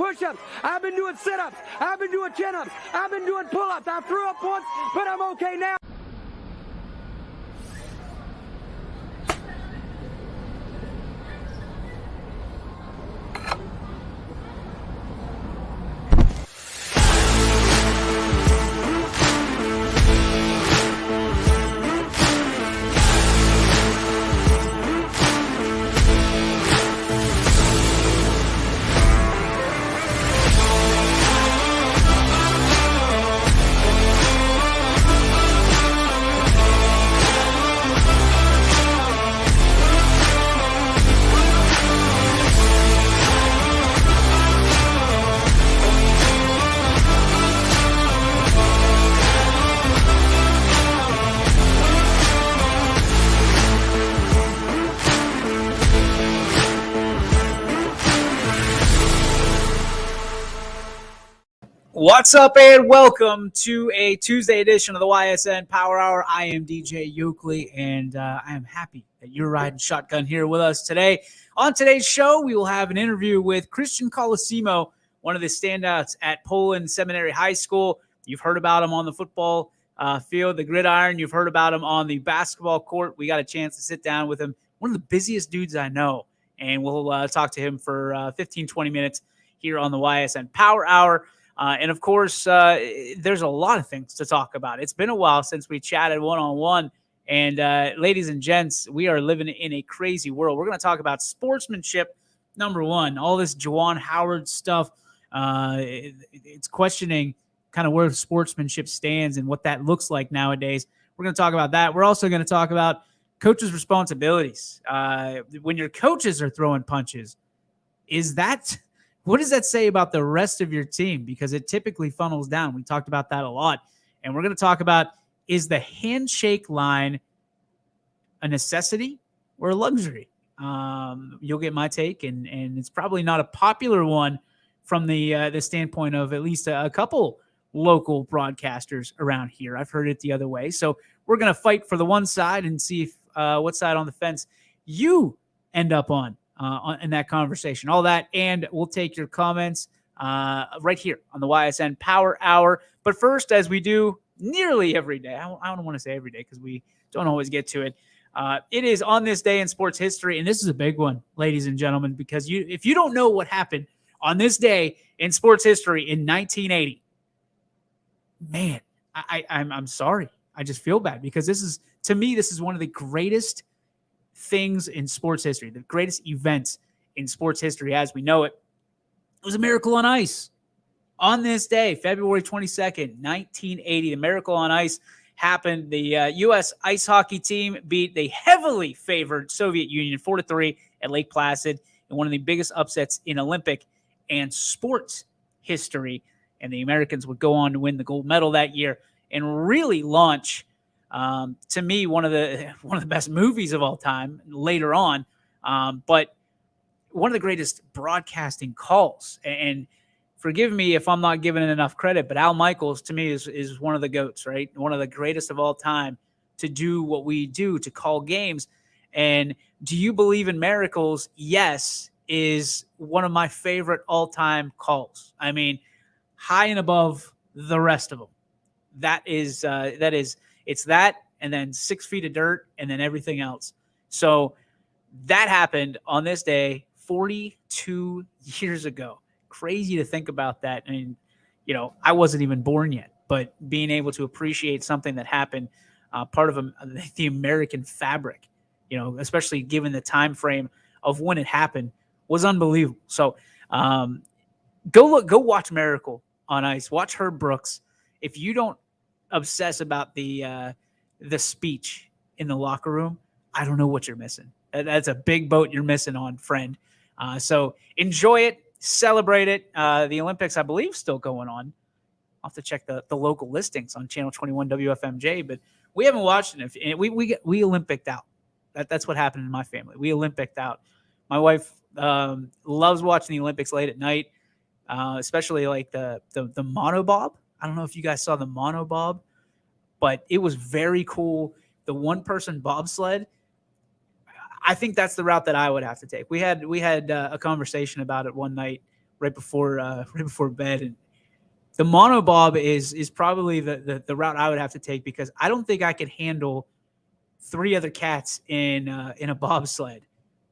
push-ups. I've been doing sit-ups. I've been doing chin-ups. I've been doing pull-ups. I threw up once, but I'm okay now. What's up, and welcome to a Tuesday edition of the Ysn Power Hour. I am DJ Yoakley, and I am happy that you're riding shotgun here with us today. On today's show, we will have an interview with Christian Colosimo, one of the standouts at Poland Seminary High School. You've heard about him on the football field, the gridiron. You've heard about him on the basketball court. We got a chance to sit down with him, one of the busiest dudes I know, and we'll talk to him for 15, 20 minutes here on the Ysn Power Hour. And, of course, there's a lot of things to talk about. It's been a while since we chatted one-on-one. And, ladies and gents, we are living in a crazy world. We're going to talk about sportsmanship, number one. All this Juwan Howard stuff, it's questioning kind of where sportsmanship stands and what that looks like nowadays. We're going to talk about that. We're also going to talk about coaches' responsibilities. When your coaches are throwing punches, what does that say about the rest of your team? Because it typically funnels down. We talked about that a lot. And we're going to talk about, is the handshake line a necessity or a luxury? You'll get my take, and it's probably not a popular one from the standpoint of at least a couple local broadcasters around here. I've heard it the other way. So we're going to fight for the one side and see if what side on the fence you end up on in that conversation. All that, and we'll take your comments right here on the Ysn Power Hour. But first, as we do nearly every day, I don't want to say every day because we don't always get to it. It is on this day in sports history, and this is a big one, ladies and gentlemen, because if you don't know what happened on this day in sports history in 1980, man, I'm sorry. I just feel bad because this is one of the greatest things in sports history, the greatest events in sports history as we know it. It was a miracle on ice. On this day, February 22nd, 1980, the miracle on ice happened. The U.S. ice hockey team beat the heavily favored Soviet Union 4-3 at Lake Placid in one of the biggest upsets in Olympic and sports history. And the Americans would go on to win the gold medal that year and really launch, to me, one of the best movies of all time later on, but one of the greatest broadcasting calls. And forgive me if I'm not giving it enough credit, but Al Michaels to me is one of the GOATs, right? One of the greatest of all time to do what we do, to call games. And do you believe in miracles? Yes, is one of my favorite all-time calls. I mean, high and above the rest of them. It's that, and then 6 feet of dirt, and then everything else. So that happened on this day 42 years ago. Crazy to think about that. I mean, I wasn't even born yet, but being able to appreciate something that happened, part of the American fabric, especially given the time frame of when it happened, was unbelievable. So go watch Miracle on Ice. Watch Herb Brooks. If you don't obsess about the speech in the locker room, I don't know what you're missing. That's a big boat you're missing on, friend. So enjoy it, celebrate it. The Olympics, I believe, still going on. I'll have to check the local listings on Channel 21 WFMJ, but we haven't watched it. We Olympicked out. That's what happened in my family. We Olympicked out. My wife loves watching the Olympics late at night, especially like the monobob. I don't know if you guys saw the monobob, but it was very cool. The one-person bobsled, I think that's the route that I would have to take. We had a conversation about it one night right before bed. And the monobob is probably the route I would have to take, because I don't think I could handle 3 other cats in a bobsled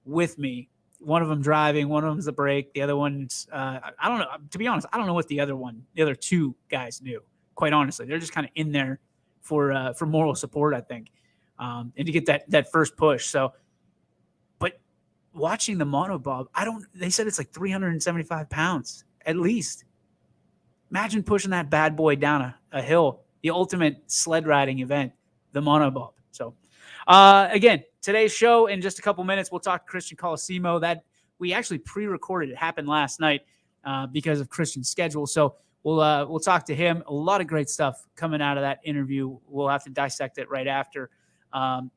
with me. One of them driving, one of them's the brake, the other one's I don't know. To be honest, I don't know what the other 2 guys do. Quite honestly, they're just kind of in there for moral support, I think, and to get that first push. So, but watching the monobob, they said it's like 375 pounds at least. Imagine pushing that bad boy down a hill, the ultimate sled riding event, the monobob. So, again, today's show, in just a couple minutes, we'll talk to Christian Colosimo. That we actually pre-recorded. It happened last night because of Christian's schedule. So we'll talk to him. A lot of great stuff coming out of that interview. We'll have to dissect it right after. But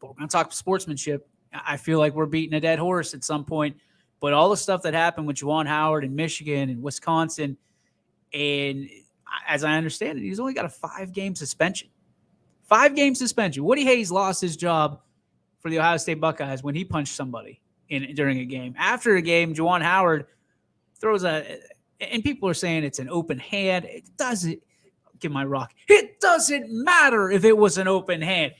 we're going to talk sportsmanship. I feel like we're beating a dead horse at some point. But all the stuff that happened with Juwan Howard in Michigan and Wisconsin, and as I understand it, he's only got a 5-game suspension. 5-game suspension. Woody Hayes lost his job for the Ohio State Buckeyes when he punched somebody during a game. After a game, Juwan Howard throws and people are saying it's an open hand. It doesn't. Give my rock. It doesn't matter if it was an open hand.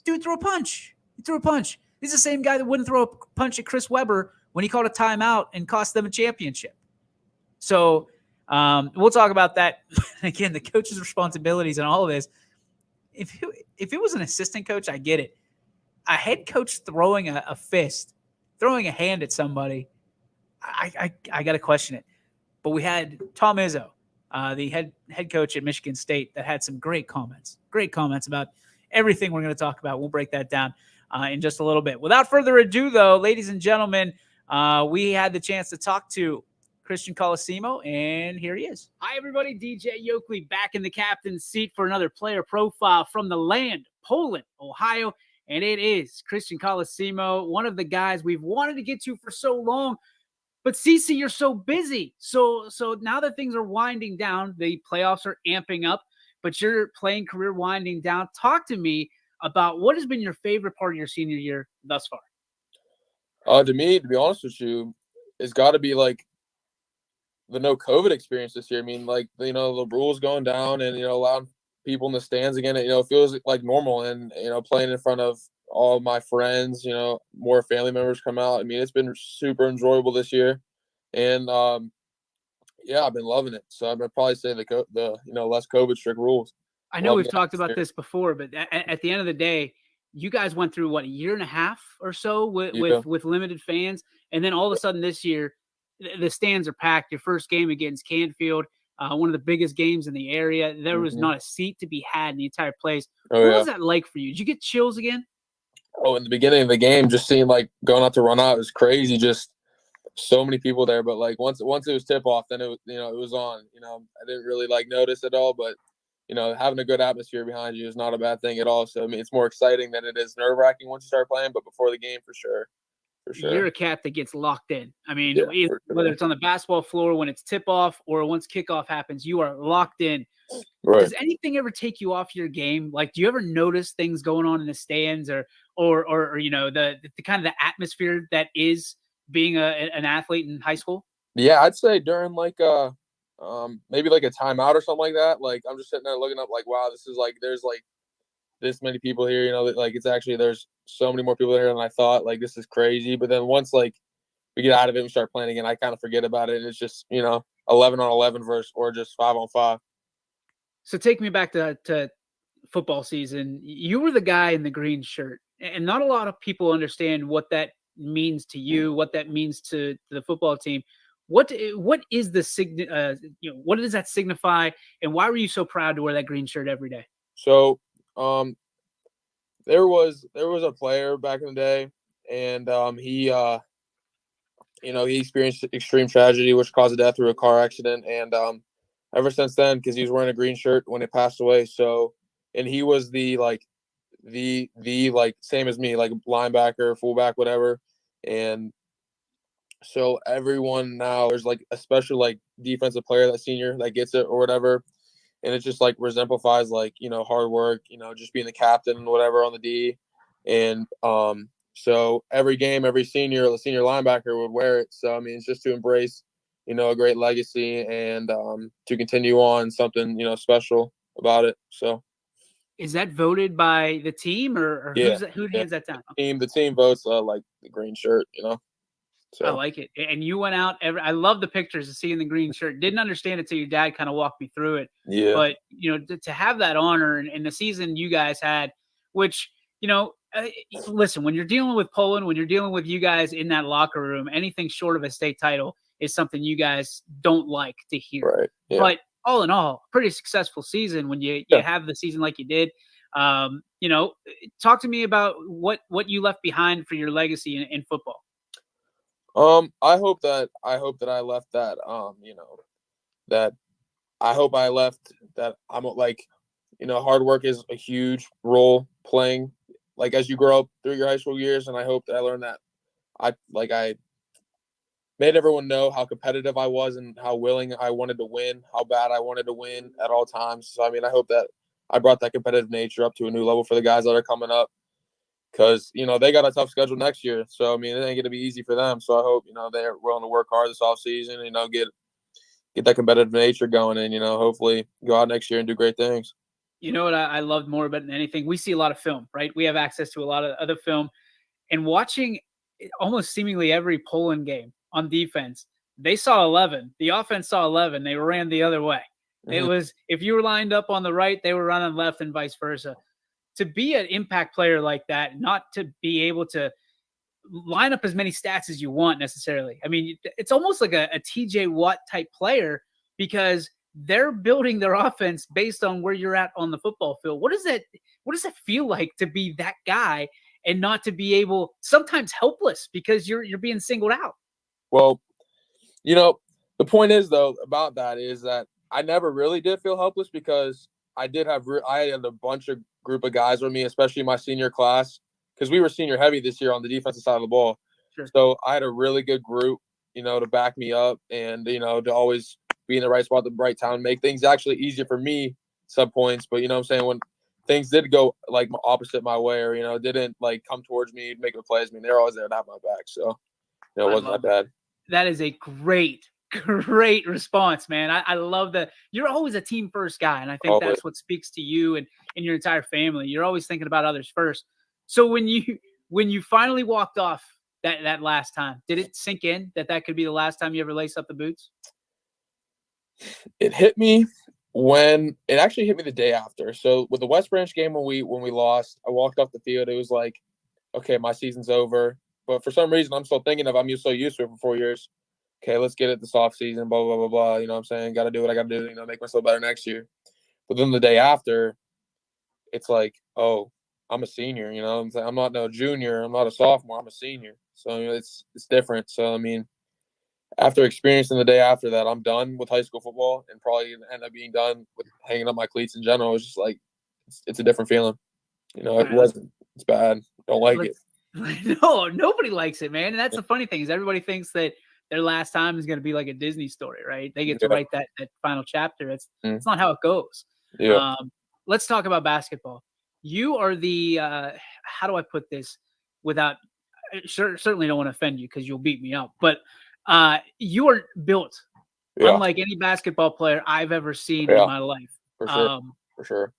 Dude threw a punch. He threw a punch. He's the same guy that wouldn't throw a punch at Chris Webber when he called a timeout and cost them a championship. So we'll talk about that. Again, the coach's responsibilities and all of this. If it was an assistant coach, I get it. A head coach throwing a fist, throwing a hand at somebody, I got to question it. But we had Tom Izzo, the head coach at Michigan State, that had some great comments about everything we're going to talk about. We'll break that down in just a little bit. Without further ado, though, ladies and gentlemen, we had the chance to talk to Christian Colosimo, and here he is. Hi, everybody. DJ Yokley back in the captain's seat for another player profile from the land, Poland, Ohio, and it is Christian Colosimo, one of the guys we've wanted to get to for so long. But CC, you're so busy. So now that things are winding down, the playoffs are amping up, but your playing career winding down. Talk to me about what has been your favorite part of your senior year thus far. To me, to be honest with you, it's got to be like the no COVID experience this year. I mean, like, the rules going down and, allowing people in the stands again, it feels like normal. And, playing in front of all my friends, more family members come out. I mean, it's been super enjoyable this year. And, yeah, I've been loving it. So I'm going to probably say the less COVID strict rules. I know we've talked about this before, but at the end of the day, you guys went through a year and a half or so with limited fans. And then all of a sudden this year, the stands are packed. Your first game against Canfield, one of the biggest games in the area. There was not a seat to be had in the entire place. What was that like for you? Did you get chills again? Oh, in the beginning of the game, just seeing going out to run out, it was crazy. Just so many people there. But once it was tip off, then it was, it was on. I didn't really notice it all, but having a good atmosphere behind you is not a bad thing at all. So I mean, it's more exciting than it is nerve wracking once you start playing. But before the game, for sure. You're a cat that gets locked in. I mean, whether it's on the basketball floor when it's tip off or once kickoff happens, you are locked in. Right. Does anything ever take you off your game? Like, do you ever notice things going on in the stands or the kind of the atmosphere that is being an athlete in high school? Yeah, I'd say during maybe a timeout or something like that. I'm just sitting there looking up wow, this is there's this many people here, it's actually, there's so many more people here than I thought. This is crazy. But then once we get out of it and we start playing again, I kind of forget about it. And it's just, 11 on 11 versus or just 5 on 5. So take me back to football season. You were the guy in the green shirt, and not a lot of people understand what that means to you, what that means to the football team. What is the what does that signify, and why were you so proud to wear that green shirt every day? So there was a player back in the day, and he experienced extreme tragedy, which caused a death through a car accident. And ever since then, because he was wearing a green shirt when it passed away, so, and he was the same as me, linebacker, fullback, whatever. And so everyone now, there's a special defensive player, that senior that gets it or whatever. And it just exemplifies hard work, just being the captain and whatever on the D. And so every game, every senior, the senior linebacker would wear it. So I mean, it's just to embrace a great legacy and to continue on something, special about it. So. Is that voted by the team or Yeah, who yeah. hands that down? The team votes like the green shirt, So I like it. And you went out I love the pictures of seeing the green shirt. Didn't understand it till your dad kind of walked me through it. yeah, But, to have that honor and the season you guys had, which, listen, when you're dealing with Poland, when you're dealing with you guys in that locker room, anything short of a state title is something you guys don't like to hear. right, yeah. But all in all, pretty successful season when you have the season like you did. Talk to me about what you left behind for your legacy in football. I hope that I left that that I hope I left that I'm like, hard work is a huge role playing like as you grow up through your high school years, and I hope that I learned that I made everyone know how competitive I was and how willing I wanted to win, how bad I wanted to win at all times. So, I hope that I brought that competitive nature up to a new level for the guys that are coming up because, they got a tough schedule next year. So, it ain't going to be easy for them. So, I hope, they're willing to work hard this offseason, get that competitive nature going and, hopefully go out next year and do great things. You know what I loved more about than anything? We see a lot of film, right? We have access to a lot of other film. And watching almost seemingly every Poland game on defense, they saw 11. The offense saw 11. They ran the other way. Mm-hmm. It was if you were lined up on the right, they were running left and vice versa. To be an impact player like that, not to be able to line up as many stats as you want necessarily. It's almost like a TJ Watt type player because they're building their offense based on where you're at on the football field. What does that feel like to be that guy and not to be able, sometimes helpless because you're being singled out? Well, the point is though about that is that I never really did feel helpless because I had a bunch of group of guys with me, especially my senior class, because we were senior heavy this year on the defensive side of the ball. Sure. So I had a really good group, to back me up and, to always be in the right spot at the right time, make things actually easier for me some points. But, what I'm saying, when things did go like opposite my way or, didn't like come towards me, make a play as me, they're always there to have my back. So, it wasn't that bad. That is a great response, man. I love that. You're always a team first guy. And I think that's what speaks to you and your entire family. You're always thinking about others first. So when you finally walked off that last time, did it sink in that could be the last time you ever lace up the boots? It hit me it actually hit me the day after. So with the West Branch game when we lost, I walked off the field. It was like, okay, my season's over. But for some reason, I'm still thinking I'm so used to it for 4 years. Okay, let's get it this offseason, blah, blah, blah, blah. You know what I'm saying? Got to do what I got to do, make myself better next year. But then the day after, it's like, oh, I'm a senior, I'm not no junior. I'm not a sophomore. I'm a senior. So, it's different. So, after experiencing the day after that, I'm done with high school football and probably end up being done with hanging up my cleats in general. It's just like, it's a different feeling. It's bad. Don't like it. No, nobody likes it, man. And that's the funny thing is everybody thinks that their last time is going to be like a Disney story, right? They get to write that final chapter. It's not how it goes. Yeah. Let's talk about basketball. You are the how do I put this without certainly don't want to offend you because you'll beat me up, but you are built unlike any basketball player I've ever seen in my life. For sure. For sure.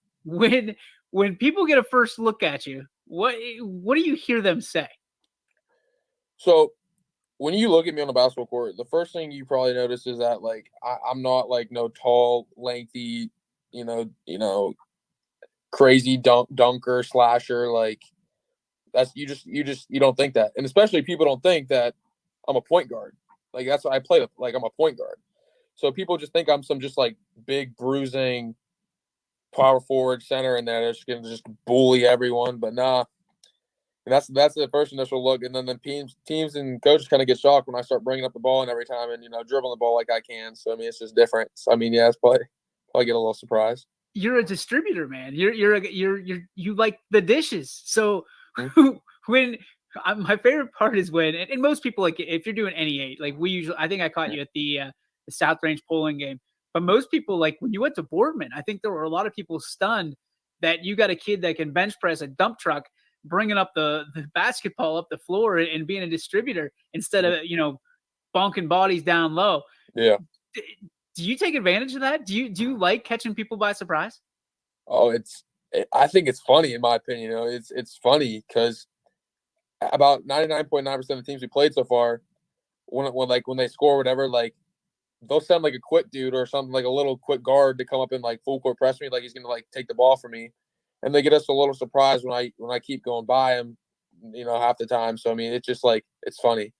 When people get a first look at you, what do you hear them say? So when you look at me on the basketball court, the first thing you probably notice is that like I'm not like no tall, lengthy, crazy dunker slasher. Like that's you don't think that, and especially people don't think that I'm a point guard. Like that's what I play like I'm a point guard. So people just think I'm some just like big bruising power forward center and they're just gonna just bully everyone. But nah. And that's the first initial look, and then the teams and coaches kind of get shocked when I start bringing up the ball and every time and dribbling the ball like I can. So it's just different. So it's probably get a little surprised. You're a distributor, man. You like the dishes. So when my favorite part is when and most people like if you're doing any eight, like we usually I think I caught you at the South Range Poland game, but most people like when you went to Boardman, I think there were a lot of people stunned that you got a kid that can bench press a dump truck, bringing up the basketball up the floor and being a distributor instead of, bonking bodies down low. Yeah. Do you take advantage of that? Do you like catching people by surprise? Oh, I think it's funny in my opinion. It's funny because about 99.9% of the teams we played so far, when they score whatever, like they'll send like a quick dude or something, like a little quick guard to come up and like full court press me, like he's gonna like take the ball from me, and they get us a little surprised when I keep going by him, half the time. So I mean, it's just like it's funny.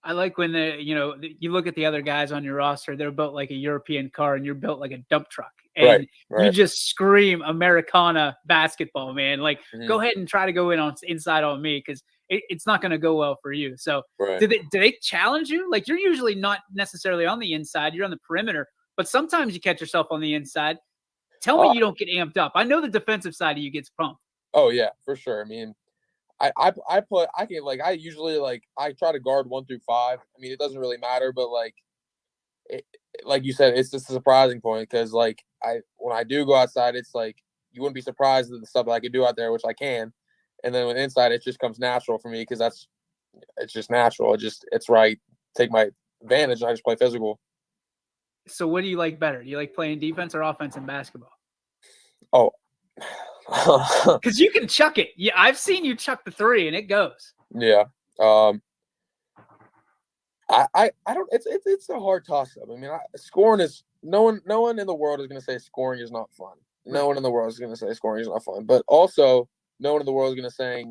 I like when you look at the other guys on your roster, they're built like a European car and you're built like a dump truck. And you just scream Americana basketball, man. Like, go ahead and try to go inside on me because it's not going to go well for you. So do they challenge you? Like, you're usually not necessarily on the inside. You're on the perimeter. But sometimes you catch yourself on the inside. Tell me you don't get amped up. I know the defensive side of you gets pumped. Oh, yeah, for sure. I mean, I usually I try to guard 1 through 5. I mean, it doesn't really matter, but like you said, it's just a surprising point because when I do go outside, it's like you wouldn't be surprised at the stuff that I could do out there, which I can. And then with inside, it just comes natural for me because it's just natural. It's right. Take my advantage. And I just play physical. So what do you like better? Do you like playing defense or offense in basketball? Oh. Because you can chuck it. Yeah, I've seen you chuck the 3 and it goes. Yeah. I don't. It's a hard toss up. I mean, scoring is no one in the world is going to say scoring is not fun. No one in the world is going to say scoring is not fun. But also, no one in the world is going to say,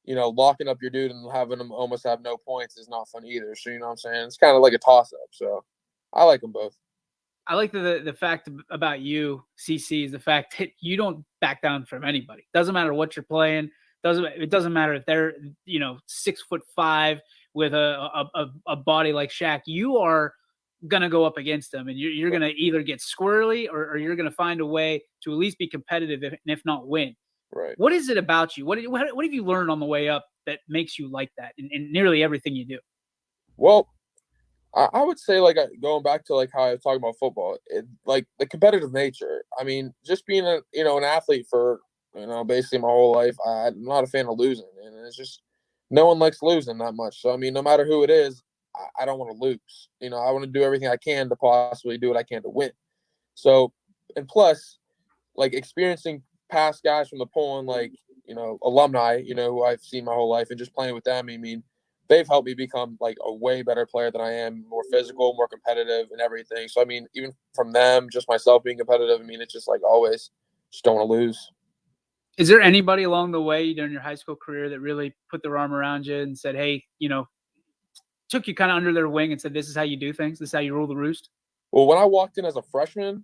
locking up your dude and having him almost have no points is not fun either. So you know what I'm saying? It's kind of like a toss up. So I like them both. I like the fact about you, CC, is the fact that you don't back down from anybody. Doesn't matter what you're playing. It doesn't matter if they're 6'5" with a body like Shaq. You are gonna go up against them, and you're gonna either get squirrely or you're gonna find a way to at least be competitive, if not win. Right. What is it about you? What have you learned on the way up that makes you like that in nearly everything you do? Well, I would say going back to how I was talking about football, like the competitive nature. I mean, just being an athlete for basically my whole life, I'm not a fan of losing, and it's just no one likes losing that much. So I mean, no matter who it is, I don't want to lose. I want to do everything I can to possibly do what I can to win. So, and plus, experiencing past guys from the Poland, alumni, who I've seen my whole life, and just playing with them. I mean, they've helped me become a way better player than I am, more physical, more competitive and everything. So, I mean, even from them, just myself being competitive, I mean, it's just always just don't want to lose. Is there anybody along the way during your high school career that really put their arm around you and said, hey, took you kind of under their wing and said, this is how you do things. This is how you rule the roost? Well, when I walked in as a freshman,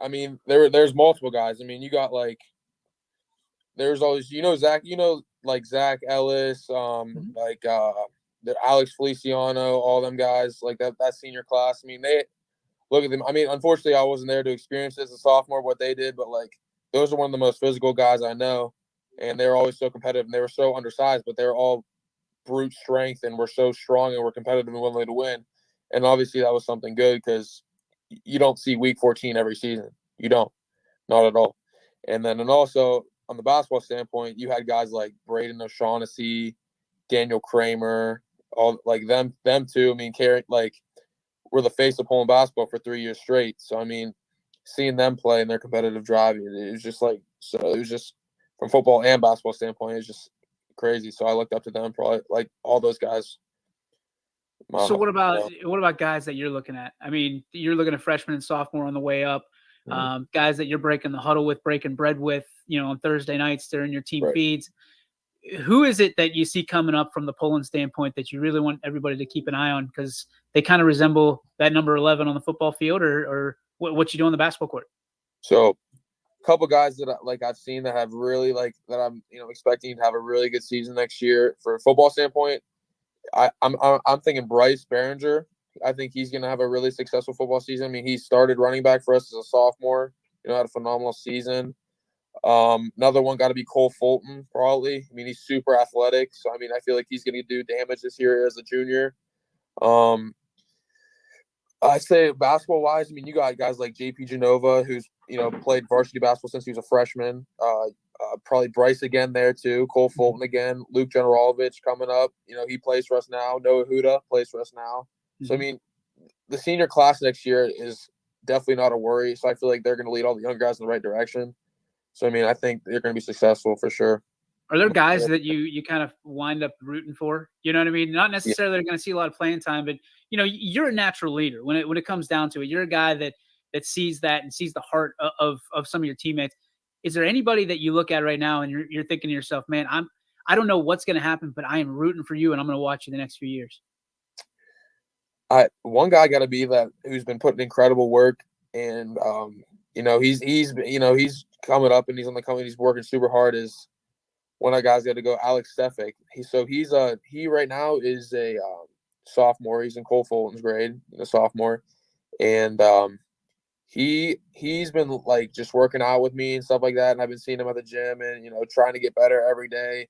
I mean, there's multiple guys. I mean, you got there's always, Zach, Zach Ellis, the Alex Feliciano, all them guys, that senior class. I mean, they look at them. I mean, unfortunately, I wasn't there to experience as a sophomore what they did, but those are one of the most physical guys I know, and they were always so competitive, and they were so undersized, but they were all brute strength, and were so strong, and were competitive and willing to win. And obviously, that was something good because you don't see week 14 every season. You don't, not at all. And also on the basketball standpoint, you had guys like Braden O'Shaughnessy, Daniel Kramer, all them too. I mean, we're the face of Poland basketball for 3 years straight. So I mean, seeing them play in their competitive drive, it was just it was just from football and basketball standpoint, it's just crazy. So I looked up to them, probably all those guys. So what about guys that you're looking at? I mean, you're looking at freshmen and sophomore on the way up, guys that you're breaking the huddle with, breaking bread with, on Thursday nights during your team feeds. Who is it that you see coming up from the Poland standpoint that you really want everybody to keep an eye on because they kind of resemble that number 11 on the football field or what you do on the basketball court? So a couple guys that I've seen that have really that I'm expecting to have a really good season next year for a football standpoint. I'm thinking Bryce Behringer. I think he's going to have a really successful football season. I mean, he started running back for us as a sophomore. Had a phenomenal season. Another one got to be Cole Fulton, probably. I mean, he's super athletic, so I mean, I feel like he's going to do damage this year as a junior. I say basketball-wise, I mean, you got guys like JP Genova, who's played varsity basketball since he was a freshman. Probably Bryce again there too. Cole Fulton again. Luke Generalovic coming up. He plays for us now. Noah Huda plays for us now. So I mean, the senior class next year is definitely not a worry. So I feel like they're going to lead all the young guys in the right direction. So, I mean, I think they're going to be successful for sure. Are there guys that you kind of wind up rooting for? You know what I mean? Not necessarily they're going to see a lot of playing time, but you're a natural leader when it comes down to it. You're a guy that sees that and sees the heart of some of your teammates. Is there anybody that you look at right now and you're thinking to yourself, man, I don't know what's going to happen, but I am rooting for you and I'm going to watch you the next few years? One guy got to be that who's been putting incredible work, and he's coming up and he's on the coming. He's working super hard. Is one of the guys got to go, Alex Stefik. He right now is a sophomore. He's in Cole Fulton's grade, a sophomore, and he's been like just working out with me and stuff like that. And I've been seeing him at the gym and trying to get better every day.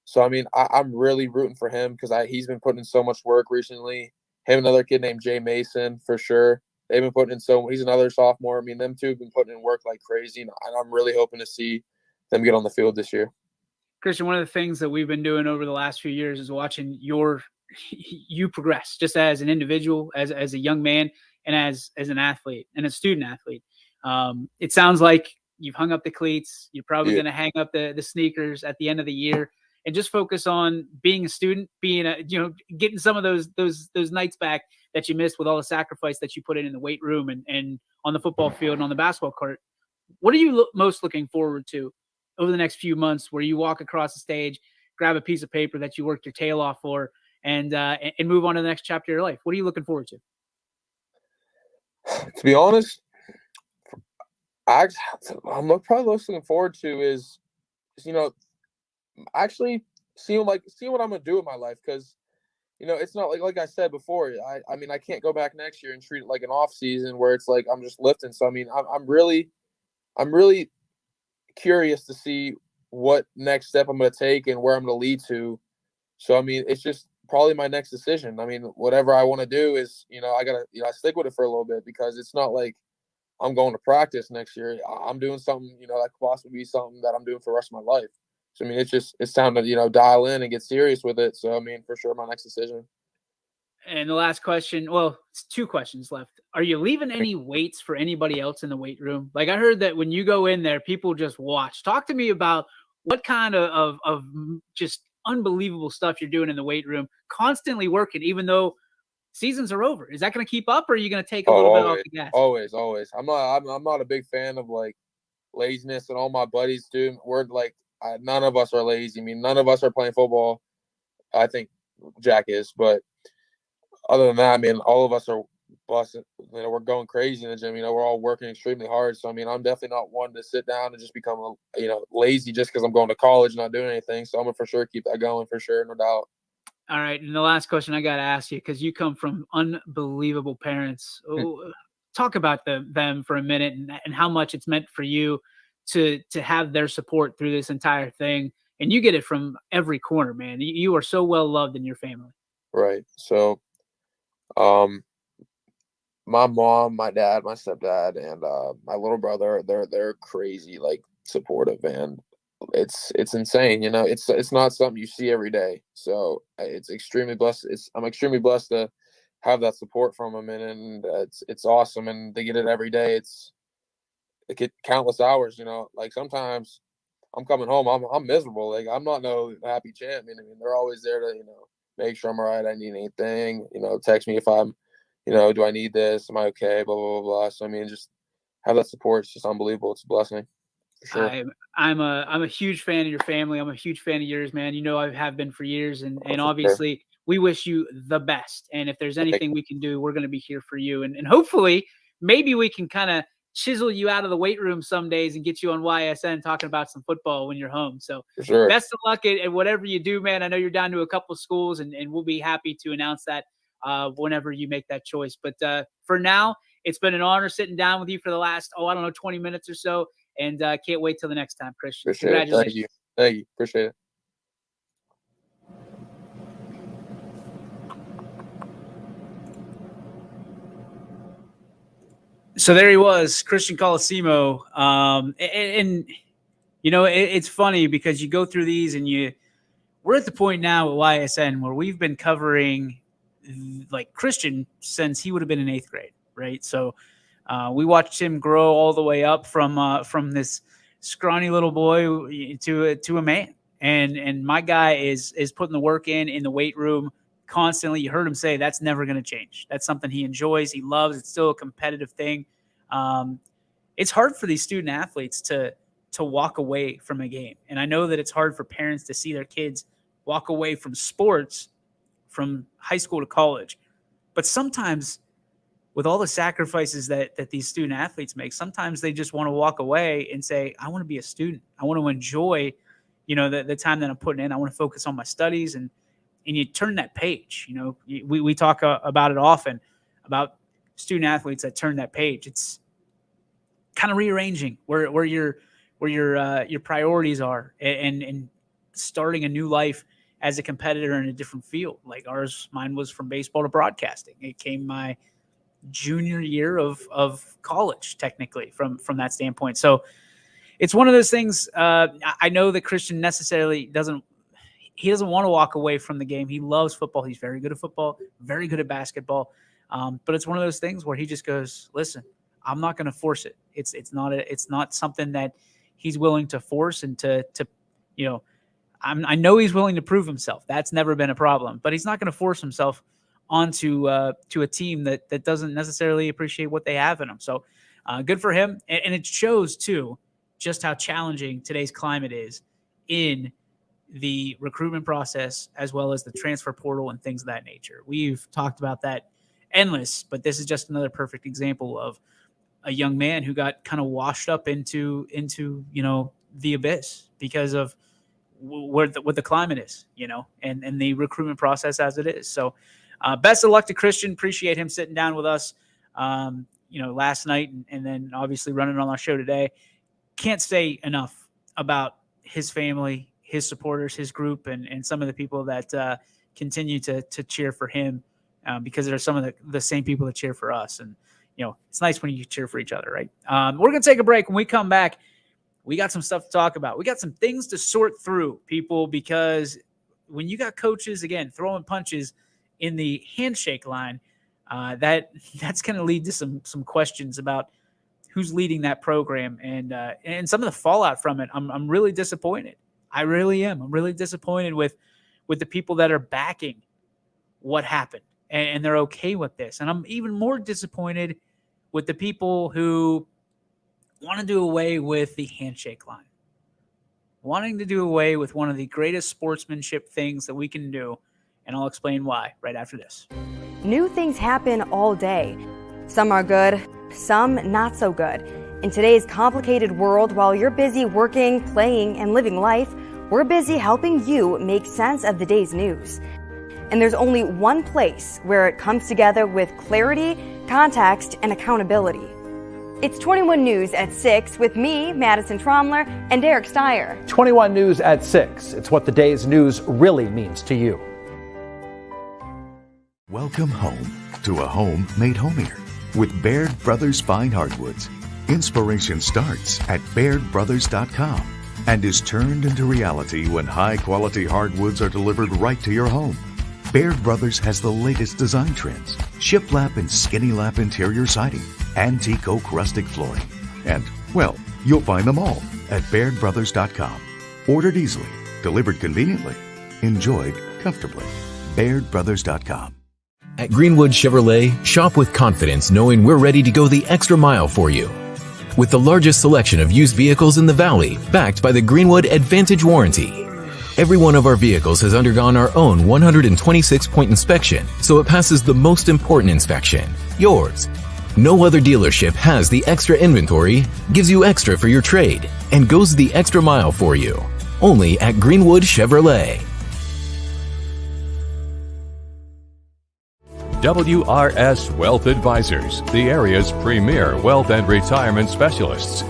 So I mean, I'm really rooting for him because he's been putting in so much work recently. Him and another kid named Jay Mason for sure. They've been putting in he's another sophomore. I mean, them two have been putting in work like crazy, and I'm really hoping to see them get on the field this year. Christian, one of the things that we've been doing over the last few years is watching you progress just as an individual, as a young man, and as an athlete and a student athlete. It sounds like you've hung up the cleats. You're probably going to hang up the sneakers at the end of the year and just focus on being a student, getting some of those nights back that you missed with all the sacrifice that you put in the weight room and on the football field and on the basketball court. What are you most looking forward to over the next few months, where you walk across the stage, grab a piece of paper that you worked your tail off for, and move on to the next chapter of your life? What are you looking forward to? To be honest, I'm probably most looking forward to is actually seeing what I'm gonna do with my life, because it's not like I said before. I mean, I can't go back next year and treat it like an off season where it's like I'm just lifting. So I mean, I'm really curious to see what next step I'm going to take and where I'm going to lead to. So I mean, it's just probably my next decision. I mean, whatever I want to do is, I gotta, I stick with it for a little bit, because it's not like I'm going to practice next year. I'm doing something, that could possibly be something that I'm doing for the rest of my life. So I mean, it's time to dial in and get serious with it. So I mean, for sure, my next decision. And the last question, well, it's 2 questions left. Are you leaving any weights for anybody else in the weight room? Like, I heard that when you go in there, people just watch. Talk to me about what kind of just unbelievable stuff you're doing in the weight room, constantly working, even though seasons are over. Is that going to keep up, or are you going to take a little bit off the gas? Always. I'm not a big fan of like laziness, and all my buddies do. We're like, none of us are lazy. I mean, none of us are playing football. I think Jack is, but other than that, I mean, all of us are busting. We're going crazy in the gym. We're all working extremely hard. So I mean, I'm definitely not one to sit down and just become lazy just because I'm going to college and not doing anything. So I'm gonna for sure keep that going, for sure, no doubt. All right, and the last question I got to ask you, because you come from unbelievable parents. Talk about them for a minute, and how much it's meant for you to have their support through this entire thing. And you get it from every corner, man. You are so well loved in your family. Right. So my mom, my dad, my stepdad, and my little brother, they're crazy, like, supportive, and it's insane. It's not something you see every day. So it's extremely blessed. I'm extremely blessed to have that support from them, and it's awesome. And they get it every day. They get countless hours. Like sometimes I'm coming home, I'm miserable. Like, I'm not no happy champion. I mean, they're always there to make sure I'm all right. I need anything. Text me if I'm, do I need this? Am I okay? Blah blah blah blah. So I mean, just have that support. It's just unbelievable. It's a blessing. For sure. I'm a huge fan of your family. I'm a huge fan of yours, man. I have been for years, and obviously we wish you the best. And if there's anything we can do, we're going to be here for you. And hopefully, maybe we can kind of chisel you out of the weight room some days and get you on YSN talking about some football when you're home. So best of luck at whatever you do, man. I know you're down to a couple of schools, and we'll be happy to announce that whenever you make that choice. But for now, it's been an honor sitting down with you for the last, 20 minutes or so. And can't wait till the next time, Christian. Congratulations. Thank you. Appreciate it. So there he was, Christian Colosimo. It's funny because you go through these and we're at the point now at YSN where we've been covering like Christian since he would have been in 8th grade, right? So we watched him grow all the way up from this scrawny little boy to a man. And my guy is putting the work in the weight room constantly. You heard him say that's never going to change. That's something he enjoys, he loves. It's still a competitive thing. It's hard for these student athletes to walk away from a game. And I know that it's hard for parents to see their kids walk away from sports from high school to college. But sometimes with all the sacrifices that these student athletes make, sometimes they just want to walk away and say, I want to be a student. I want to enjoy, the time that I'm putting in. I want to focus on my studies, and you turn that page. We talk about it often about student athletes that turn that page. It's kind of rearranging where your priorities are and starting a new life as a competitor in a different field. Like mine was from baseball to broadcasting. It came my junior year of college, technically, from that standpoint. So it's one of those things. I know that Christian necessarily doesn't want to walk away from the game. He loves football. He's very good at football, very good at basketball. But it's one of those things where he just goes, listen, I'm not going to force it. It's not something that he's willing to force and I know he's willing to prove himself. That's never been a problem, but he's not going to force himself onto to a team that doesn't necessarily appreciate what they have in him. So good for him. And it shows too, just how challenging today's climate is in the recruitment process, as well as the transfer portal and things of that nature. We've talked about that endless, but this is just another perfect example of a young man who got kind of washed up into the abyss because of what the climate is, and the recruitment process as it is. So best of luck to Christian. Appreciate him sitting down with us, last night and then obviously running on our show today. Can't say enough about his family, his supporters, his group, and some of the people that continue to cheer for him because they're some of the same people that cheer for us. And, it's nice when you cheer for each other, right? We're going to take a break. When we come back, we got some stuff to talk about. We got some things to sort through, people, because when you got coaches, again, throwing punches in the handshake line, that's going to lead to some questions about who's leading that program and some of the fallout from it. I'm really disappointed. I really am. I'm really disappointed with the people that are backing what happened and they're okay with this. And I'm even more disappointed with the people who want to do away with the handshake line, wanting to do away with one of the greatest sportsmanship things that we can do. And I'll explain why right after this. New things happen all day. Some are good, some not so good. In today's complicated world, while you're busy working, playing, and living life, we're busy helping you make sense of the day's news. And there's only one place where it comes together with clarity, context, and accountability. It's 21 News at 6 with me, Madison Tromler, and Derek Steyer. 21 News at 6. It's what the day's news really means to you. Welcome home to a home made homier with Baird Brothers Fine Hardwoods. Inspiration starts at BairdBrothers.com and is turned into reality when high-quality hardwoods are delivered right to your home. Baird Brothers has the latest design trends, shiplap and skinny lap interior siding, antique oak rustic flooring, and, well, you'll find them all at BairdBrothers.com. Ordered easily, delivered conveniently, enjoyed comfortably. BairdBrothers.com. At Greenwood Chevrolet, shop with confidence knowing we're ready to go the extra mile for you. With the largest selection of used vehicles in the Valley, backed by the Greenwood Advantage Warranty. Every one of our vehicles has undergone our own 126-point inspection, so it passes the most important inspection, yours. No other dealership has the extra inventory, gives you extra for your trade, and goes the extra mile for you. Only at Greenwood Chevrolet. WRS Wealth Advisors, the area's premier wealth and retirement specialists.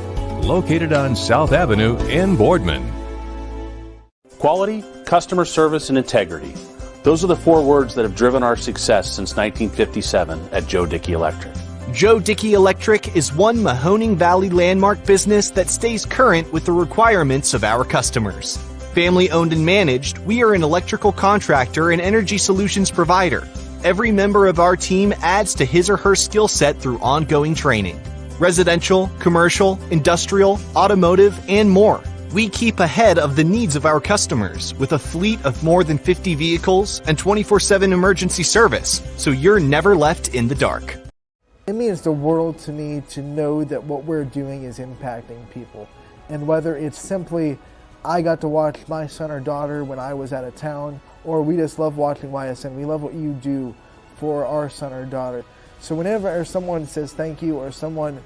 Located on South Avenue in Boardman. Quality, customer service, and integrity. Those are the four words that have driven our success since 1957 at Joe Dickey Electric. Joe Dickey Electric is one Mahoning Valley landmark business that stays current with the requirements of our customers. Family owned and managed, we are an electrical contractor and energy solutions provider. every member of our team adds to his or her skill set through ongoing training. Residential, commercial, industrial, automotive, and more. We keep ahead of the needs of our customers with a fleet of more than 50 vehicles and 24/7 emergency service, so you're never left in the dark. It means the world to me to know that what we're doing is impacting people. And whether it's simply, I got to watch my son or daughter when I was out of town, or we just love watching YSN, we love what you do for our son or daughter. So whenever someone says thank you or someone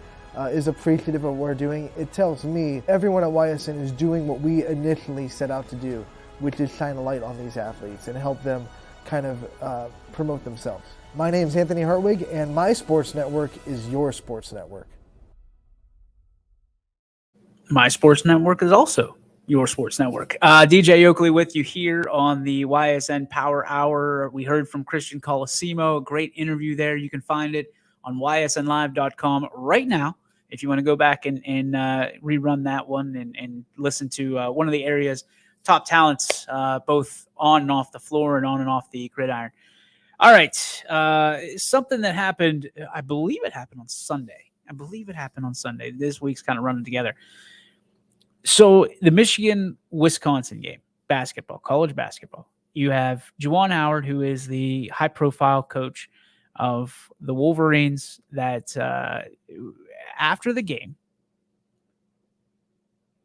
is appreciative of what we're doing, it tells me everyone at YSN is doing what we initially set out to do, which is shine a light on these athletes and help them kind of promote themselves. My name is Anthony Hartwig, and my sports network is your sports network. My sports network is also your sports network. DJ Oakley with you here on the YSN Power Hour. We heard from Christian Colosimo, a great interview there. You can find it on ysnlive.com right now if you want to go back and rerun that one and listen to one of the area's top talents, both on and off the floor and on and off the gridiron. All right. Something that happened, I believe it happened on Sunday. This week's kind of running together. So the Michigan-Wisconsin game, basketball, college basketball, you have Juwan Howard, who is the high-profile coach of the Wolverines, that after the game,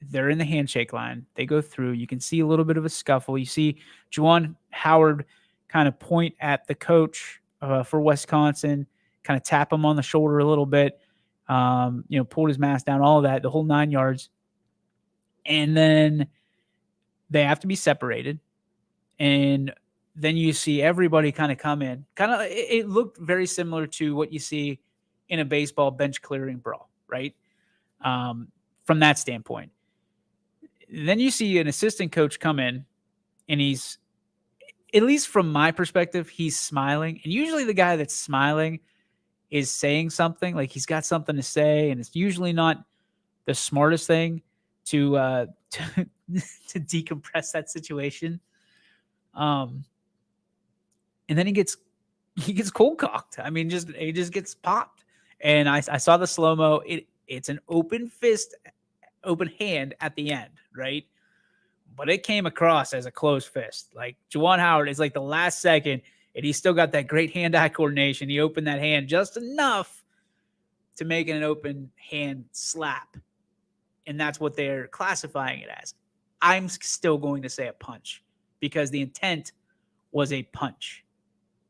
they're in the handshake line. They go through. You can see a little bit of a scuffle. You see Juwan Howard kind of point at the coach for Wisconsin, kind of tap him on the shoulder a little bit, pulled his mask down, all of that, the whole 9 yards. And then they have to be separated. And then you see everybody kind of come in. It looked very similar to what you see in a baseball bench clearing brawl, right? From that standpoint. Then you see an assistant coach come in, and he's, at least from my perspective, he's smiling. And usually the guy that's smiling is saying something, like he's got something to say, and it's usually not the smartest thing to decompress that situation. And then he gets cold cocked. I mean, he just gets popped. And I saw the slow-mo. It's an open hand at the end, right? But it came across as a closed fist. Like Juwan Howard is like the last second, and he's still got that great hand-eye coordination. He opened that hand just enough to make it an open hand slap. And that's what they're classifying it as. I'm still going to say a punch because the intent was a punch.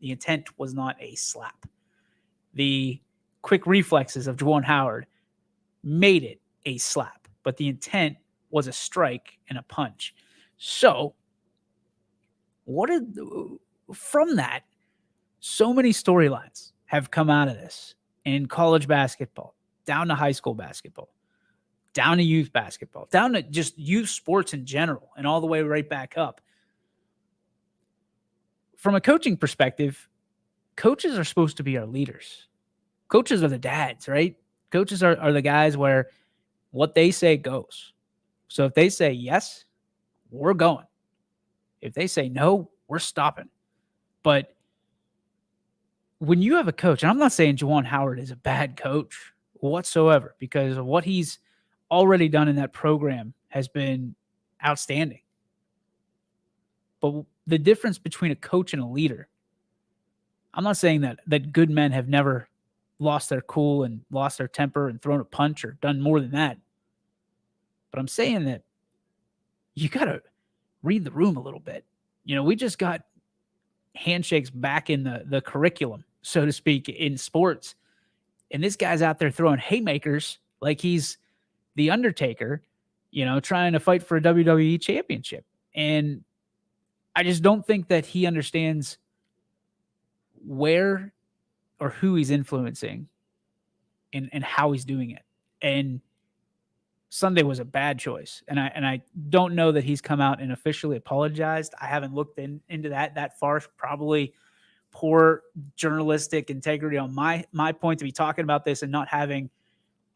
The intent was not a slap. The quick reflexes of Juwan Howard made it a slap, but the intent was a strike and a punch. So from that, so many storylines have come out of this in college basketball, down to high school basketball, down to youth basketball, down to just youth sports in general, and all the way right back up. From a coaching perspective, coaches are supposed to be our leaders. Coaches are the dads, right? Coaches are the guys where what they say goes. So if they say yes, we're going. If they say no, we're stopping. But when you have a coach, and I'm not saying Juwan Howard is a bad coach whatsoever, because of what he's already done in that program has been outstanding. But the difference between a coach and a leader, I'm not saying that good men have never lost their cool and lost their temper and thrown a punch or done more than that. But I'm saying that you got to read the room a little bit. We just got handshakes back in the curriculum, so to speak, in sports. And this guy's out there throwing haymakers like he's the Undertaker, trying to fight for a WWE championship. And I just don't think that he understands where or who he's influencing and how he's doing it. And Sunday was a bad choice. And I don't know that he's come out and officially apologized. I haven't looked into that far. Probably poor journalistic integrity on my point to be talking about this and not having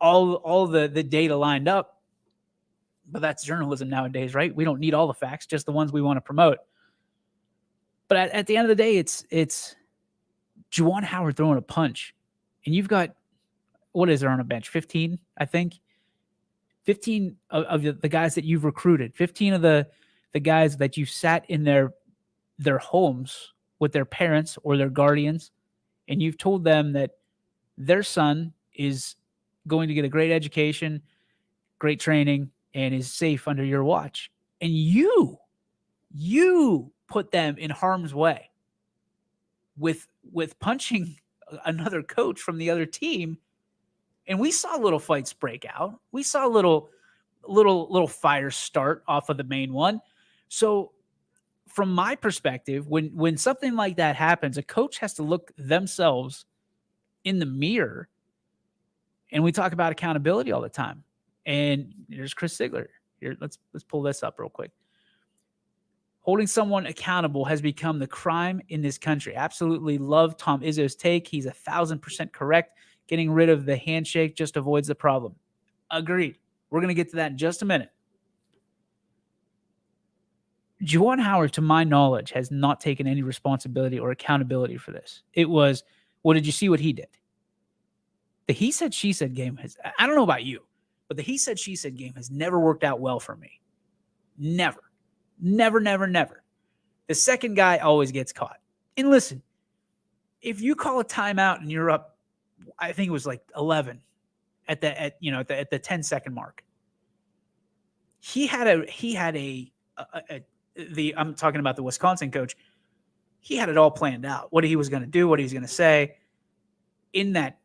all the data lined up. But that's journalism nowadays, right? We don't need all the facts, just the ones we want to promote. But at the end of the day, it's Juwan Howard throwing a punch, and you've got, what is there on a bench? 15, I think. 15 of the guys that you've recruited, 15 of the guys that you sat in their homes with their parents or their guardians, and you've told them that their son is going to get a great education, great training, and is safe under your watch. And you put them in harm's way with punching another coach from the other team. And we saw little fights break out. We saw little fires start off of the main one. So from my perspective, when something like that happens, a coach has to look themselves in the mirror. And we talk about accountability all the time. And there's Chris Ziegler. Here, let's pull this up real quick. Holding someone accountable has become the crime in this country. Absolutely love Tom Izzo's take. He's 1,000% correct. Getting rid of the handshake just avoids the problem. Agreed. We're going to get to that in just a minute. Juwan Howard, to my knowledge, has not taken any responsibility or accountability for this. It was, well, did you see what he did? The he said, she said game has, I don't know about you, but the he said, she said game has never worked out well for me. Never. Never, never, never. The second guy always gets caught. And listen, if you call a timeout and you're up, I think it was like 11 at the 10-second mark. I'm talking about the Wisconsin coach. He had it all planned out. What he was going to do, what he was going to say in that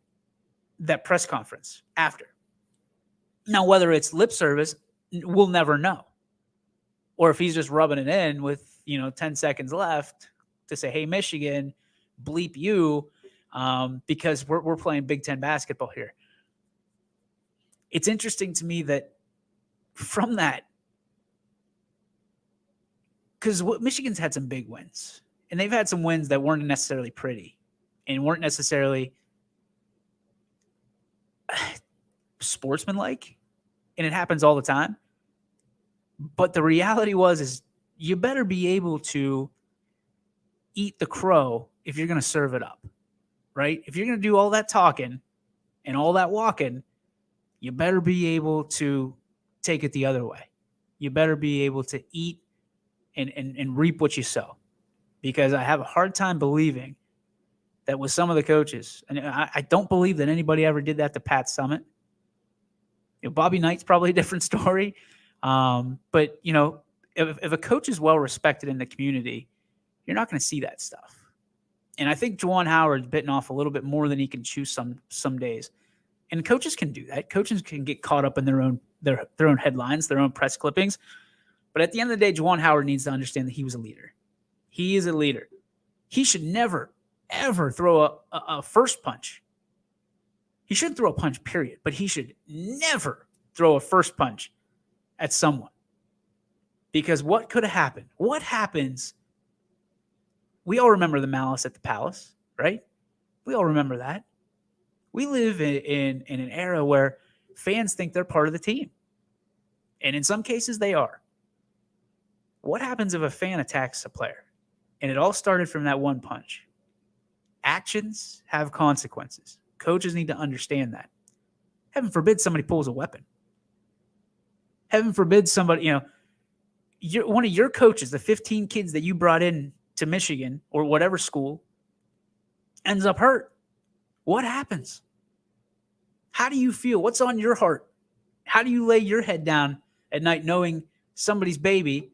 press conference after. Now, whether it's lip service, we'll never know. Or if he's just rubbing it in with, 10 seconds left to say, hey, Michigan, bleep you, because we're playing Big Ten basketball here. It's interesting to me that from that, because Michigan's had some big wins, and they've had some wins that weren't necessarily pretty and weren't necessarily sportsmanlike, and it happens all the time. But the reality is you better be able to eat the crow if you're going to serve it up, right? If you're going to do all that talking and all that walking, you better be able to take it the other way. You better be able to eat and reap what you sow. Because I have a hard time believing that with some of the coaches, and I don't believe that anybody ever did that to Pat Summitt. Bobby Knight's probably a different story. But if a coach is well respected in the community, you're not going to see that stuff. And I think Juwan Howard's bitten off a little bit more than he can chew some days. And coaches can do that. Coaches can get caught up in their own headlines, their own press clippings. But at the end of the day, Juwan Howard needs to understand that he was a leader. He is a leader. He should never, ever throw a first punch. He shouldn't throw a punch, period. But he should never throw a first punch at someone. Because what could have happened? What happens? We all remember the malice at the palace, right? We all remember that. We live in an era where fans think they're part of the team. And in some cases, they are. What happens if a fan attacks a player? And it all started from that one punch. Actions have consequences. Coaches need to understand that. Heaven forbid somebody pulls a weapon. Heaven forbid somebody, one of your coaches, the 15 kids that you brought in to Michigan or whatever school, ends up hurt. What happens? How do you feel? What's on your heart? How do you lay your head down at night knowing somebody's baby,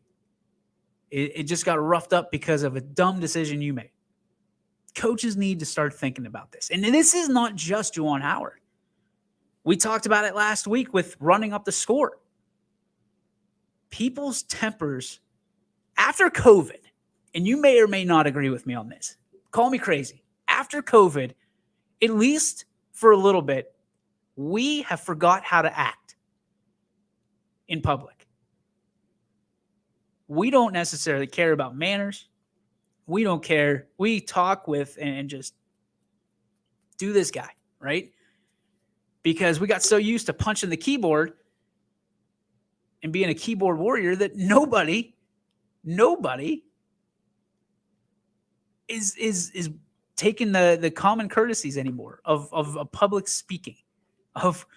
it just got roughed up because of a dumb decision you made? Coaches need to start thinking about this. And this is not just Juwan Howard. We talked about it last week with running up the score. People's tempers after COVID, and you may or may not agree with me on this. Call me crazy. After COVID, at least for a little bit, we have forgot how to act in public. We don't necessarily care about manners. We don't care. We talk with and just do this guy, right? Because we got so used to punching the keyboard and being a keyboard warrior that nobody is taking the common courtesies anymore of public speaking, of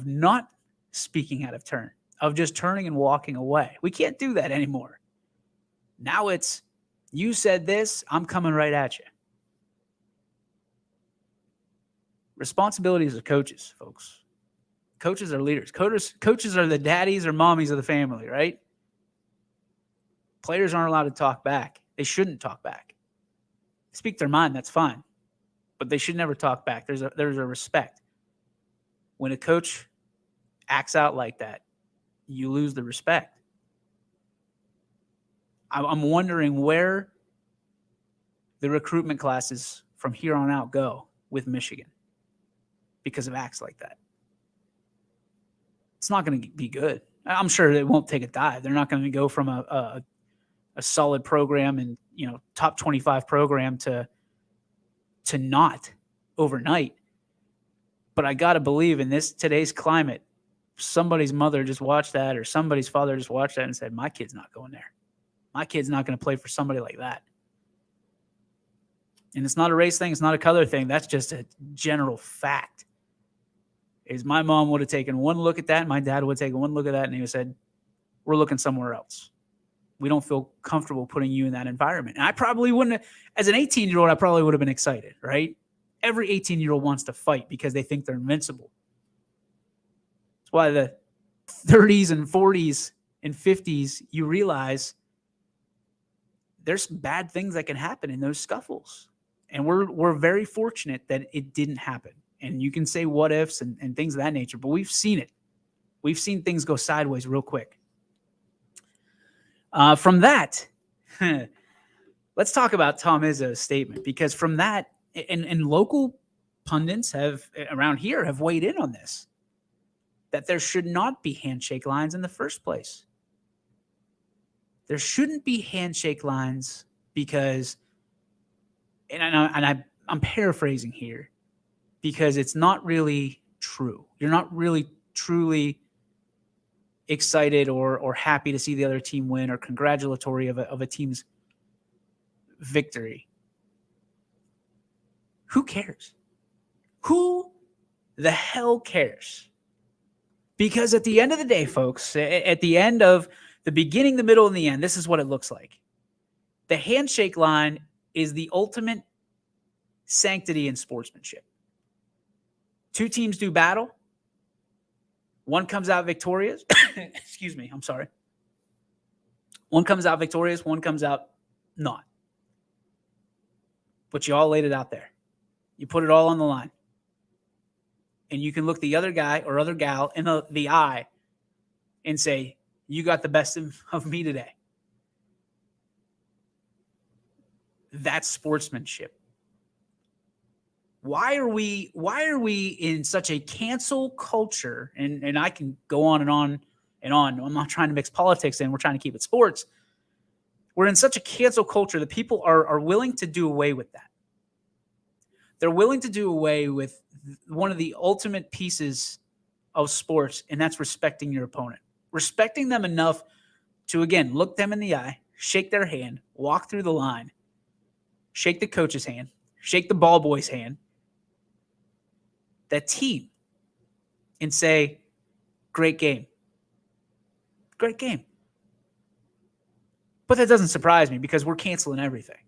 not speaking out of turn, of just turning and walking away. We can't do that anymore. Now it's, you said this, I'm coming right at you. Responsibilities of coaches, folks. Coaches are leaders. Coaches are the daddies or mommies of the family, right? Players aren't allowed to talk back. They shouldn't talk back. Speak their mind, that's fine. But they should never talk back. There's a respect. When a coach acts out like that, you lose the respect. I'm wondering where the recruitment classes from here on out go with Michigan because of acts like that. It's not going to be good. I'm sure it won't take a dive. They're not going to go from a solid program and, top 25 program to not overnight. But I got to believe in today's climate, somebody's mother just watched that or somebody's father just watched that and said, my kid's not going there. My kid's not going to play for somebody like that. And it's not a race thing. It's not a color thing. That's just a general fact. Is my mom would have taken one look at that. My dad would have taken one look at that. And he would have said, we're looking somewhere else. We don't feel comfortable putting you in that environment. And I probably wouldn't have, as an 18-year-old, I probably would have been excited, right? Every 18-year-old wants to fight because they think they're invincible. That's why the 30s and 40s and 50s, you realize there's bad things that can happen in those scuffles. And we're very fortunate that it didn't happen. And you can say what ifs and things of that nature, but we've seen it. We've seen things go sideways real quick. From that, let's talk about Tom Izzo's statement, because from that, and local pundits around here have weighed in on this, that there should not be handshake lines in the first place. There shouldn't be handshake lines because, I'm paraphrasing here, because it's not really true. You're not really truly excited or happy to see the other team win or congratulatory of a team's victory. Who cares? Who the hell cares? Because at the end of the day, folks, at the end of the beginning, the middle, and the end, this is what it looks like. The handshake line is the ultimate sanctity in sportsmanship. Two teams do battle. One comes out victorious. Excuse me, I'm sorry. One comes out victorious, one comes out not. But you all laid it out there. You put it all on the line. And you can look the other guy or other gal in the eye and say, you got the best of me today. That's sportsmanship. Why are we in such a cancel culture? And I can go on and on and on. I'm not trying to mix politics in. We're trying to keep it sports. We're in such a cancel culture that people are willing to do away with that. They're willing to do away with one of the ultimate pieces of sports, and that's respecting your opponent. Respecting them enough to, again, look them in the eye, shake their hand, walk through the line, shake the coach's hand, shake the ball boy's hand, that team, and say, great game. Great game. But that doesn't surprise me because we're canceling everything.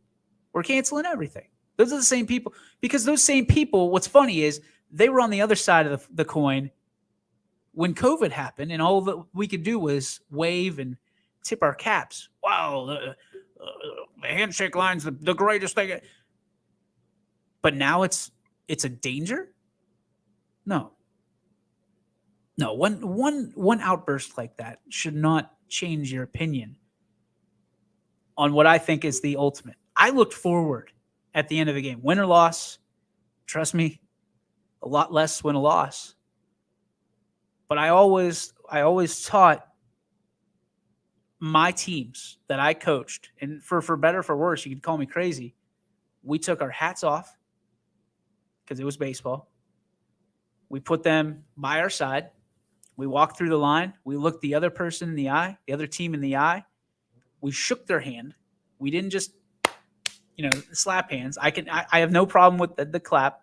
We're canceling everything. Those are the same people. Because those same people, what's funny is they were on the other side of the coin when COVID happened, and all that we could do was wave and tip our caps. Wow, the handshake line's the greatest thing. But now it's a danger? No. One outburst like that should not change your opinion on what I think is the ultimate. I looked forward at the end of the game. Win or loss, trust me, a lot less win or loss. But I always taught my teams that I coached, and for better or for worse, you could call me crazy, we took our hats off because it was baseball. We put them by our side. We walked through the line. We looked the other person in the eye, the other team in the eye. We shook their hand. We didn't just, slap hands. I have no problem with the clap,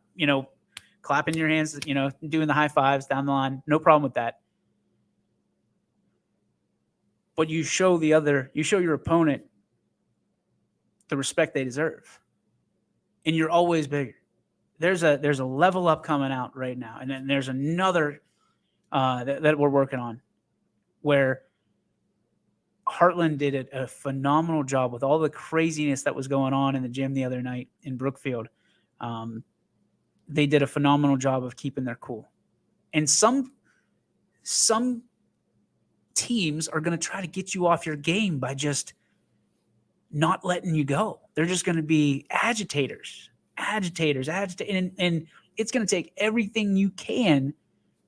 clapping your hands, doing the high fives down the line. No problem with that. But you show your opponent the respect they deserve. And you're always bigger. There's a level up coming out right now. And then there's another that we're working on where Heartland did a phenomenal job with all the craziness that was going on in the gym the other night in Brookfield. They did a phenomenal job of keeping their cool. And some teams are going to try to get you off your game by just not letting you go. They're just going to be agitators. And it's going to take everything you can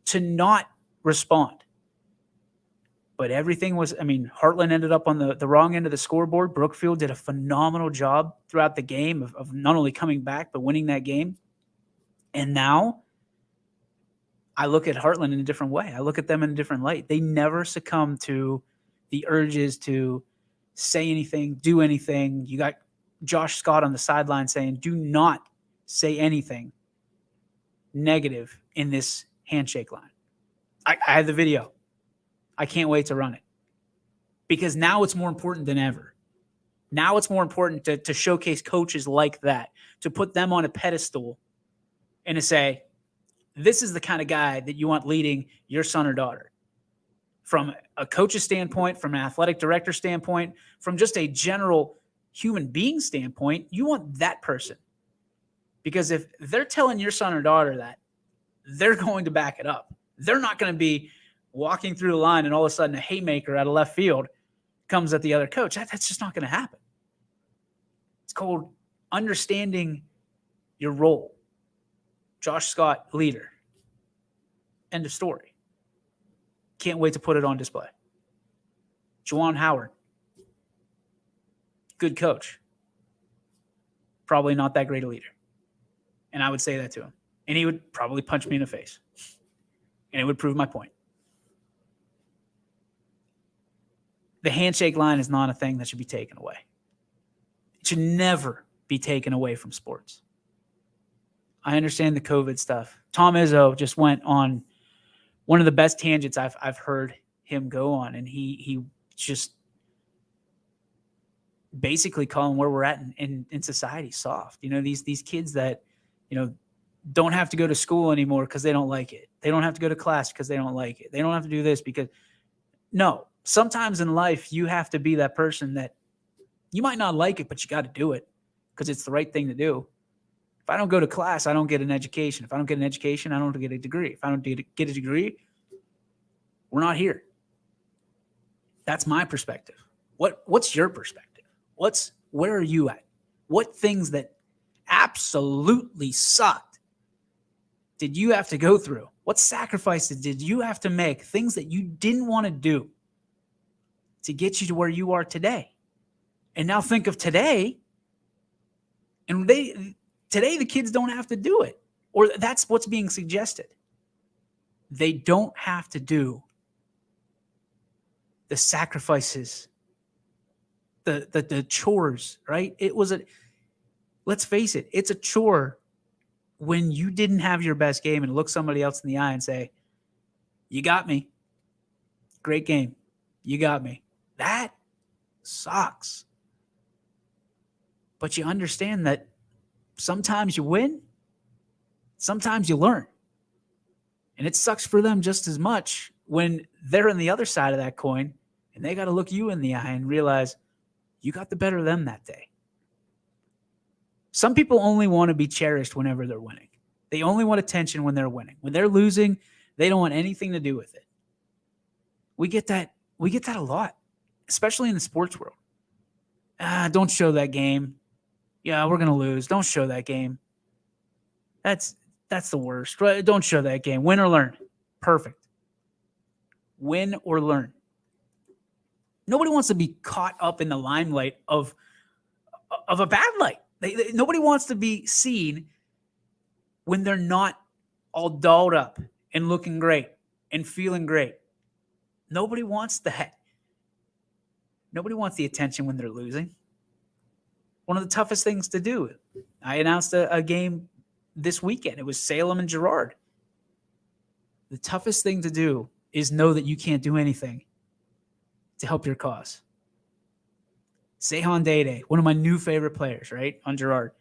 to not respond. But everything was, Heartland ended up on the wrong end of the scoreboard. Brookfield did a phenomenal job throughout the game of not only coming back, but winning that game. And now I look at Heartland in a different way. I look at them in a different light. They never succumb to the urges to say anything, do anything. You got Josh Scott on the sideline saying, do not say anything negative in this handshake line. I have the video. I can't wait to run it because now it's more important than ever. Now it's more important to showcase coaches like that, to put them on a pedestal and to say, this is the kind of guy that you want leading your son or daughter. From a coach's standpoint, from an athletic director standpoint, from just a general human being standpoint, you want that person. Because if they're telling your son or daughter that, they're going to back it up. They're not going to be walking through the line and all of a sudden a haymaker out of left field comes at the other coach. That's just not going to happen. It's called understanding your role. Josh Scott, leader. End of story. Can't wait to put it on display. Juwan Howard, good coach. Probably not that great a leader. And I would say that to him. And he would probably punch me in the face. And it would prove my point. The handshake line is not a thing that should be taken away. It should never be taken away from sports. I understand the COVID stuff. Tom Izzo just went on one of the best tangents I've heard him go on, and he just basically calling where we're at in society soft. These kids that don't have to go to school anymore because they don't like it. They don't have to go to class because they don't like it. They don't have to do this because no. Sometimes in life, you have to be that person that you might not like it, but you got to do it because it's the right thing to do. If I don't go to class, I don't get an education. If I don't get an education, I don't get a degree. If I don't get a degree, we're not here. That's my perspective. What's your perspective? Where are you at? What things that absolutely sucked did you have to go through? What sacrifices did you have to make? Things that you didn't want to do to get you to where you are today. And now think of today, and today the kids don't have to do it, or that's what's being suggested. They don't have to do the sacrifices, the chores, right? Let's face it, it's a chore when you didn't have your best game and look somebody else in the eye and say, you got me. Great game. You got me. That sucks. But you understand that sometimes you win, sometimes you learn. And it sucks for them just as much when they're on the other side of that coin and they got to look you in the eye and realize you got the better of them that day. Some people only want to be cherished whenever they're winning. They only want attention when they're winning. When they're losing, they don't want anything to do with it. We get that a lot, especially in the sports world. Don't show that game. Yeah, we're going to lose. Don't show that game. That's the worst. Don't show that game. Win or learn. Perfect. Win or learn. Nobody wants to be caught up in the limelight of a bad light. Nobody wants to be seen when they're not all dolled up and looking great and feeling great. Nobody wants that. Nobody wants the attention when they're losing. One of the toughest things to do. I announced a game this weekend. It was Salem and Girard. The toughest thing to do is know that you can't do anything to help your cause. Sehan Dede, one of my new favorite players, right, on Girard.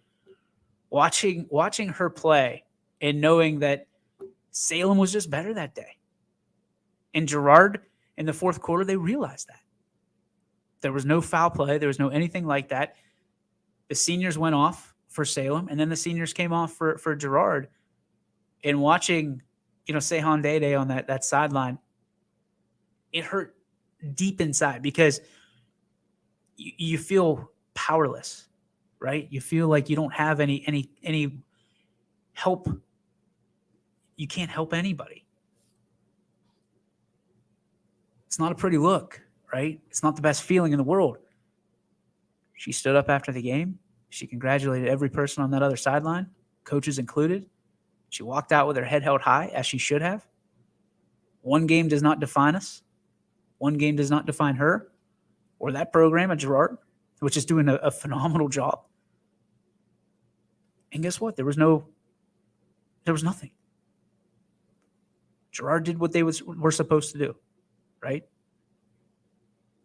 Watching her play and knowing that Salem was just better that day. And Girard, in the fourth quarter, they realized that. There was no foul play. There was no anything like that. The seniors went off for Salem, and then the seniors came off for Girard. And watching, Sehan Dede on that sideline, it hurt deep inside because you feel powerless, right? You feel like you don't have any help. You can't help anybody. It's not a pretty look, right? It's not the best feeling in the world. She stood up after the game. She congratulated every person on that other sideline, coaches included. She walked out with her head held high, as she should have. One game does not define us. One game does not define her or that program at Girard, which is doing a phenomenal job. And guess what? There was nothing. Girard did what they were supposed to do, right?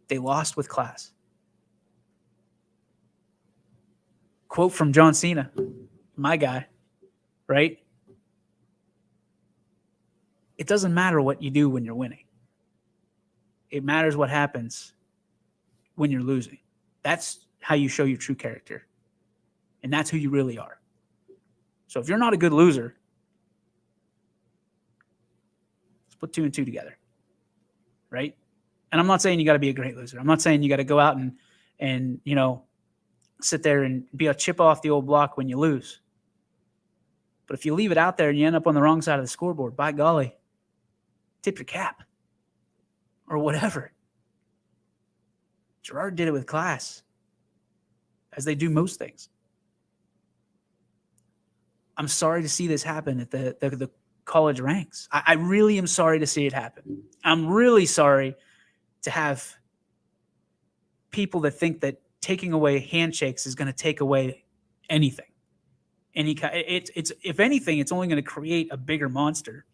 They lost with class. Quote from John Cena, my guy, right? It doesn't matter what you do when you're winning. It matters what happens when you're losing. That's how you show your true character. And that's who you really are. So if you're not a good loser, let's put 2 and 2 together, right? And I'm not saying you got to be a great loser. I'm not saying you got to go out and sit there and be a chip off the old block when you lose. But if you leave it out there and you end up on the wrong side of the scoreboard, by golly, tip your cap or whatever. Girard did it with class, as they do most things. I'm sorry to see this happen at the college ranks. I really am sorry to see it happen. I'm really sorry to have people that think that taking away handshakes is going to take away anything. It's if anything, it's only going to create a bigger monster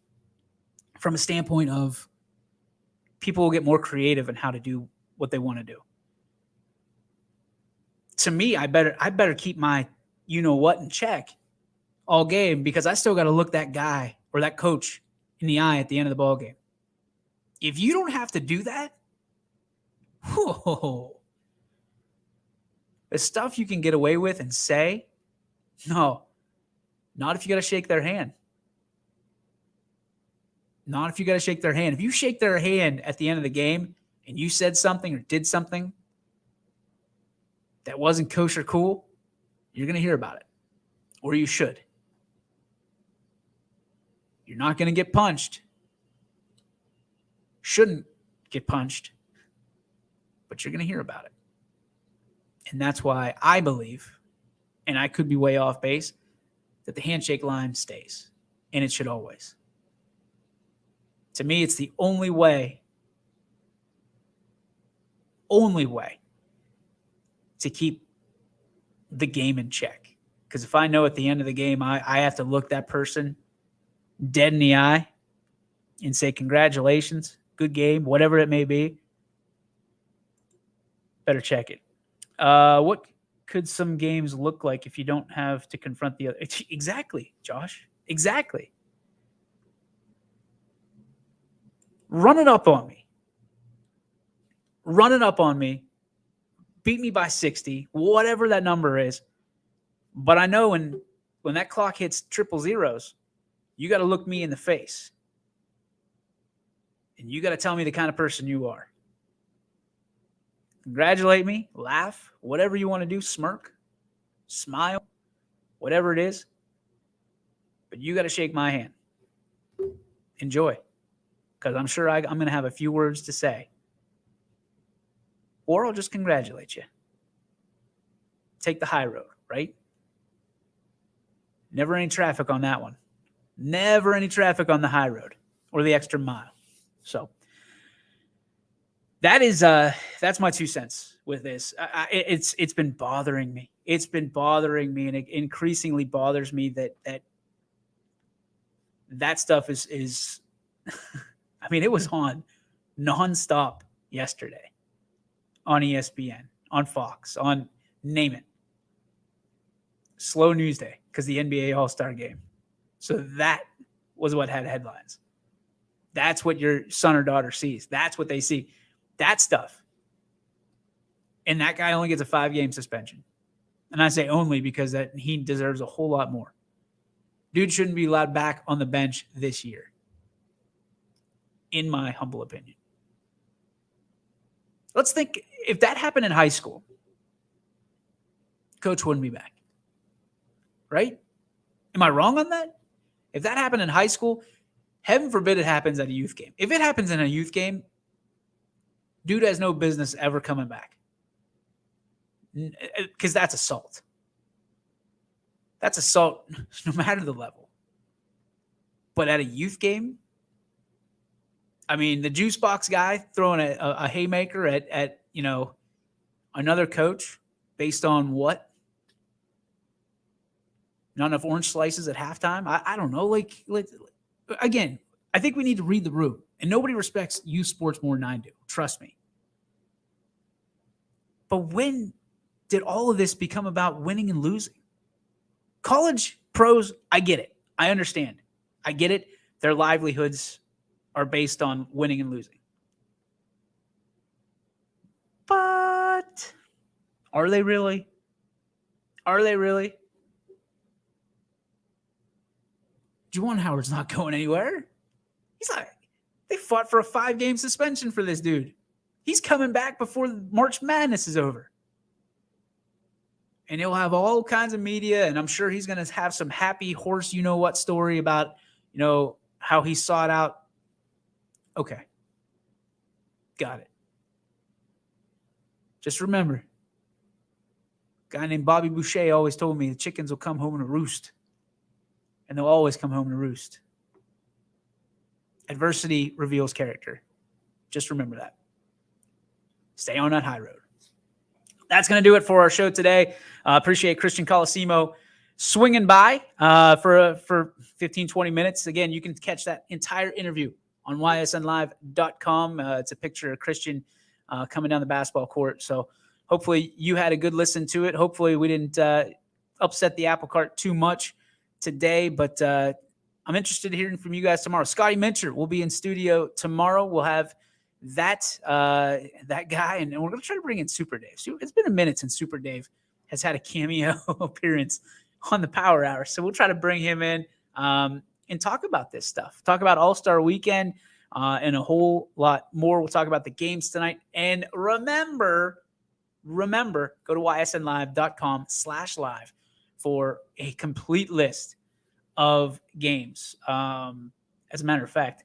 from a standpoint of people will get more creative in how to do what they want to do. To me, I better keep my you-know-what in check all game because I still got to look that guy or that coach in the eye at the end of the ball game. If you don't have to do that, whoa, the stuff you can get away with and say, no, not if you got to shake their hand. Not if you got to shake their hand. If you shake their hand at the end of the game and you said something or did something that wasn't kosher cool, you're going to hear about it. Or you should. You're not going to get punched. Shouldn't get punched. But you're going to hear about it. And that's why I believe, and I could be way off base, that the handshake line stays. And it should always. To me, it's the only way to keep the game in check. Because if I know at the end of the game, I have to look that person dead in the eye and say, congratulations, good game, whatever it may be, better check it. What could some games look like if you don't have to confront the other? Exactly, Josh. Exactly. Run it up on me. Run it up on me. Beat me by 60, whatever that number is. But I know when that clock hits triple zeros, you got to look me in the face. And you got to tell me the kind of person you are. Congratulate me, laugh, whatever you want to do, smirk, smile, whatever it is. But you got to shake my hand. Enjoy. Because I'm sure I'm going to have a few words to say. Or I'll just congratulate you. Take the high road, right? Never any traffic on that one. Never any traffic on the high road or the extra mile. So that's my 2 cents with this. It's been bothering me. it's been bothering me, and it increasingly bothers me that stuff is I mean, it was on nonstop yesterday on ESPN, on Fox, on name it. Slow news day because the NBA All-Star game. So that was what had headlines. That's what your son or daughter sees. That's what they see. That stuff. And that guy only gets a 5-game suspension. And I say only because that he deserves a whole lot more. Dude shouldn't be allowed back on the bench this year, in my humble opinion. Let's think, if that happened in high school, coach wouldn't be back. Right? Am I wrong on that? If that happened in high school, heaven forbid it happens at a youth game. If it happens in a youth game, dude has no business ever coming back. Because that's assault. That's assault no matter the level. But at a youth game, I mean, the juice box guy throwing a haymaker at another coach based on what? Not enough orange slices at halftime? I don't know. Like, again, I think we need to read the room. And nobody respects youth sports more than I do. Trust me. But when did all of this become about winning and losing? College pros, I get it. I understand. I get it. Their livelihoods are based on winning and losing. But are they really? Are they really? Juwan Howard's not going anywhere. They fought for a 5-game suspension for this dude. He's coming back before March Madness is over. And he'll have all kinds of media, and I'm sure he's going to have some happy horse you-know-what story about, how he sought out. Okay. Got it. Just remember, a guy named Bobby Boucher always told me the chickens will come home in a roost. And they'll always come home to roost. Adversity reveals character. Just remember that. Stay on that high road. That's going to do it for our show today. Appreciate Christian Colosimo swinging by for 15, 20 minutes. Again, you can catch that entire interview on ysnlive.com. It's a picture of Christian coming down the basketball court. So hopefully you had a good listen to it. Hopefully we didn't upset the apple cart too much today, but I'm interested in hearing from you guys tomorrow. Scotty Mincher will be in studio tomorrow. We'll have that guy, and we're going to try to bring in Super Dave. It's been a minute since Super Dave has had a cameo appearance on the Power Hour, so we'll try to bring him in and talk about this stuff. Talk about All-Star Weekend and a whole lot more. We'll talk about the games tonight. And remember, go to ysnlive.com/live for a complete list of games. As a matter of fact,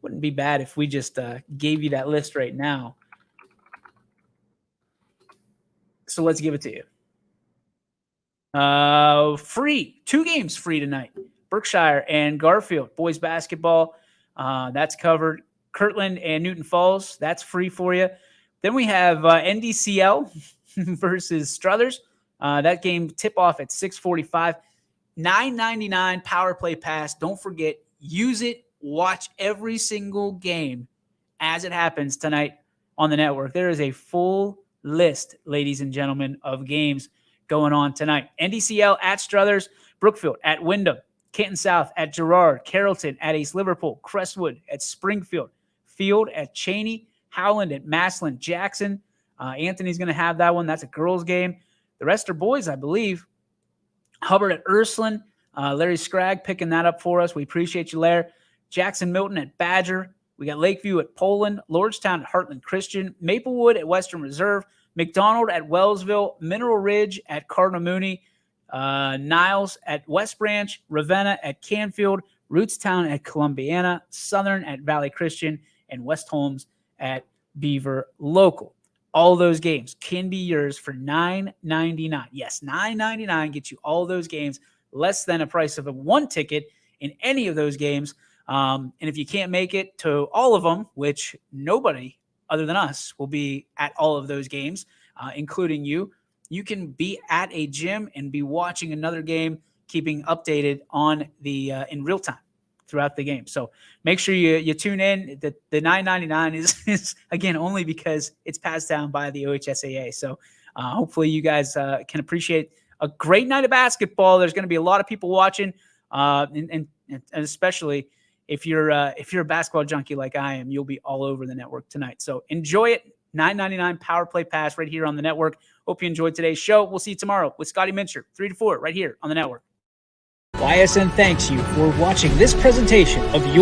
wouldn't be bad if we just gave you that list right now. So let's give it to you. Free. 2 games free tonight. Berkshire and Garfield. Boys basketball. That's covered. Kirtland and Newton Falls. That's free for you. Then we have NDCL versus Struthers. That game tip-off at 6:45. $9.99 power play pass. Don't forget, use it. Watch every single game as it happens tonight on the network. There is a full list, ladies and gentlemen, of games going on tonight. NDCL at Struthers, Brookfield at Wyndham, Canton South at Girard, Carrollton at East Liverpool, Crestwood at Springfield, Field at Cheney, Howland at Massillon, Jackson. Anthony's going to have that one. That's a girls' game. The rest are boys, I believe. Hubbard at Ursuline. Larry Scragg picking that up for us. We appreciate you, Larry. Jackson Milton at Badger. We got Lakeview at Poland, Lordstown at Heartland Christian, Maplewood at Western Reserve, McDonald at Wellsville, Mineral Ridge at Cardinal Mooney, Niles at West Branch, Ravenna at Canfield, Rootstown at Columbiana, Southern at Valley Christian, and West Holmes at Beaver Local. All those games can be yours for $9.99. Yes, $9.99 gets you all those games, less than a price of a 1 ticket in any of those games. And if you can't make it to all of them, which nobody other than us will be at all of those games, including you, you can be at a gym and be watching another game, keeping updated on the in real time throughout the game. So make sure you tune in. The $9.99 is again only because it's passed down by the OHSAA. So hopefully you guys can appreciate a great night of basketball. There's going to be a lot of people watching, and especially if you're a basketball junkie like I am, you'll be all over the network tonight. So enjoy it. $9.99 Power Play Pass right here on the network. Hope you enjoyed today's show. We'll see you tomorrow with Scotty Mincher, 3 to 4, right here on the network. YSN thanks you for watching this presentation of your